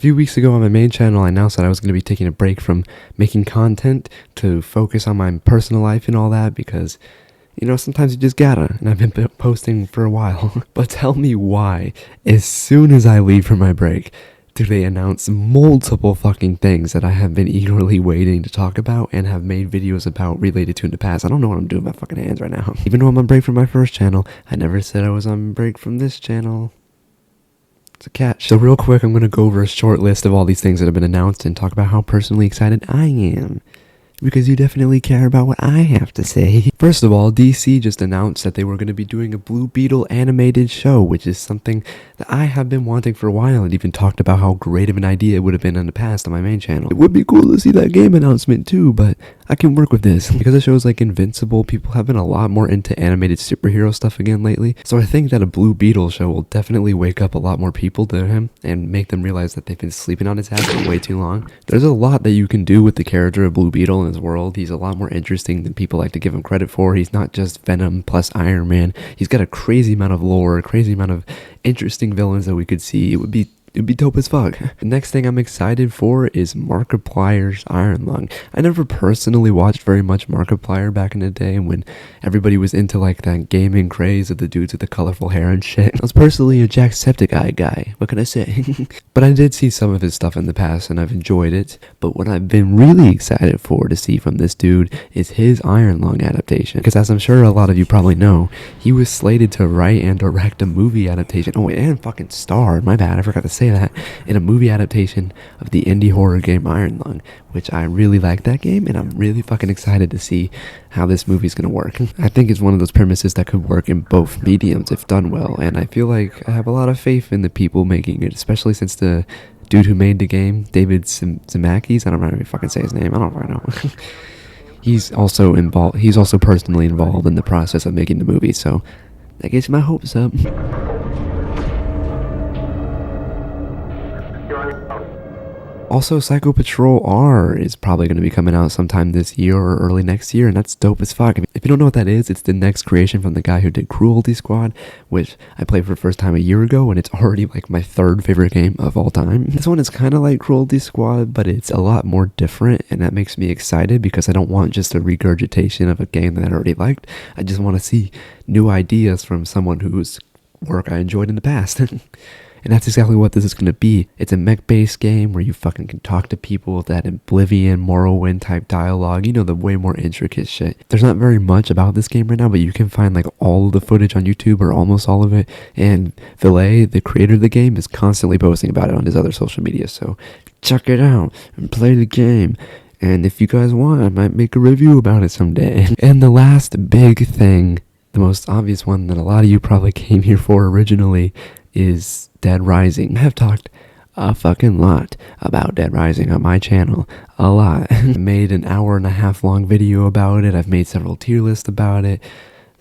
A few weeks ago on my main channel, I announced that I was going to be taking a break from making content to focus on my personal life and all that because, you know, sometimes you just gotta, and I've been posting for a while. But tell me why, as soon as I leave for my break, do they announce multiple fucking things that I have been eagerly waiting to talk about and have made videos about related to in the past. I don't know what I'm doing with my fucking hands right now. Even though I'm on break from my first channel, I never said I was on break from this channel. It's a catch. So real quick, I'm going to go over a short list of all these things that have been announced and talk about how personally excited I am. Because you definitely care about what I have to say. First of all, DC just announced that they were going to be doing a Blue Beetle animated show, which is something that I have been wanting for a while and even talked about how great of an idea it would have been in the past on my main channel. It would be cool to see that game announcement too, but I can work with this. Because of shows like Invincible, people have been a lot more into animated superhero stuff again lately, so I think that a Blue Beetle show will definitely wake up a lot more people to him and make them realize that they've been sleeping on his ass for way too long. There's a lot that you can do with the character of Blue Beetle in his world. He's a lot more interesting than people like to give him credit for. He's not just Venom plus Iron Man. He's got a crazy amount of lore, a crazy amount of interesting villains that we could see. It'd be dope as fuck. The next thing I'm excited for is Markiplier's Iron Lung. I never personally watched very much Markiplier back in the day when everybody was into like that gaming craze of the dudes with the colorful hair and shit. I was personally a Jacksepticeye guy. What can I say? But I did see some of his stuff in the past and I've enjoyed it. But what I've been really excited for to see from this dude is his Iron Lung adaptation. Because as I'm sure a lot of you probably know, he was slated to write and direct a movie adaptation. Oh, and fucking star. My bad, I forgot to say that, in a movie adaptation of the indie horror game Iron Lung, which I really like that game, and I'm really fucking excited to see how this movie's gonna work. I think it's one of those premises that could work in both mediums if done well, and I feel like I have a lot of faith in the people making it, especially since the dude who made the game, David Zemeckis, I don't know how to fucking say his name, I don't fucking know. He's also personally involved in the process of making the movie, so that gets my hopes up. Also, Psycho Patrol R is probably going to be coming out sometime this year or early next year, and that's dope as fuck. If you don't know what that is, it's the next creation from the guy who did Cruelty Squad, which I played for the first time a year ago, and it's already like my third favorite game of all time. This one is kind of like Cruelty Squad, but it's a lot more different, and that makes me excited because I don't want just a regurgitation of a game that I already liked. I just want to see new ideas from someone whose work I enjoyed in the past. And that's exactly what this is going to be. It's a mech-based game where you fucking can talk to people with that Oblivion, Morrowind type dialogue. You know, the way more intricate shit. There's not very much about this game right now, but you can find like all of the footage on YouTube or almost all of it. And Valet, the creator of the game, is constantly posting about it on his other social media. So check it out and play the game. And if you guys want, I might make a review about it someday. And the last big thing, the most obvious one that a lot of you probably came here for originally, is Dead Rising. I have talked a fucking lot about Dead Rising on my channel. A lot. I made an 1.5 hour long video about it. I've made several tier lists about it.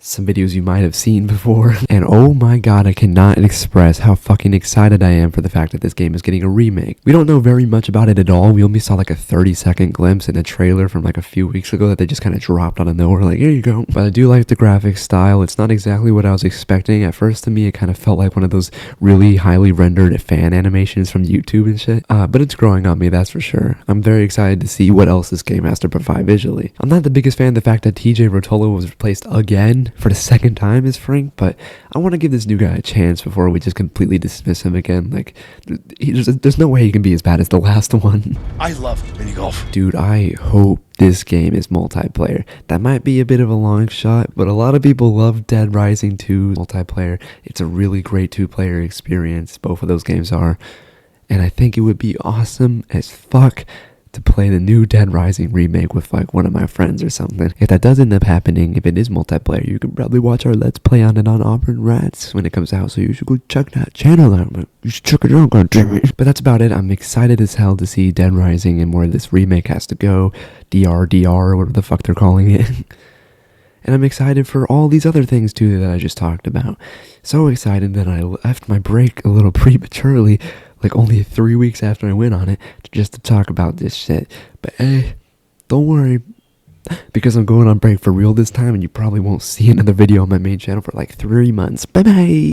Some videos you might have seen before. And oh my god, I cannot express how fucking excited I am for the fact that this game is getting a remake. We don't know very much about it at all. We only saw like a 30-second glimpse in a trailer from like a few weeks ago that they just kind of dropped out of nowhere, like, here you go. But I do like the graphics style. It's not exactly what I was expecting. At first, to me, it kind of felt like one of those really highly rendered fan animations from YouTube and shit. But it's growing on me, that's for sure. I'm very excited to see what else this game has to provide visually. I'm not the biggest fan of the fact that TJ Rotolo was replaced again for the second time as Frank, but I want to give this new guy a chance before we just completely dismiss him again. Like, there's no way he can be as bad as the last one. I love mini golf. Dude, I hope this game is multiplayer. That might be a bit of a long shot, but a lot of people love Dead Rising 2 multiplayer. It's a really great 2-player experience. Both of those games are. And I think it would be awesome as fuck to play the new Dead Rising remake with like one of my friends or something. If that does end up happening, if it is multiplayer, you can probably watch our Let's Play on it on Auburn Rats when it comes out, so you should go check that channel out, man. You should check it out, goddammit. But that's about it. I'm excited as hell to see Dead Rising and where this remake has to go. DRDR, or whatever the fuck they're calling it. And I'm excited for all these other things too that I just talked about. So excited that I left my break a little prematurely, like only 3 weeks after I went on it, just to talk about this shit. But hey, don't worry, because I'm going on break for real this time, and you probably won't see another video on my main channel for like 3 months. Bye bye!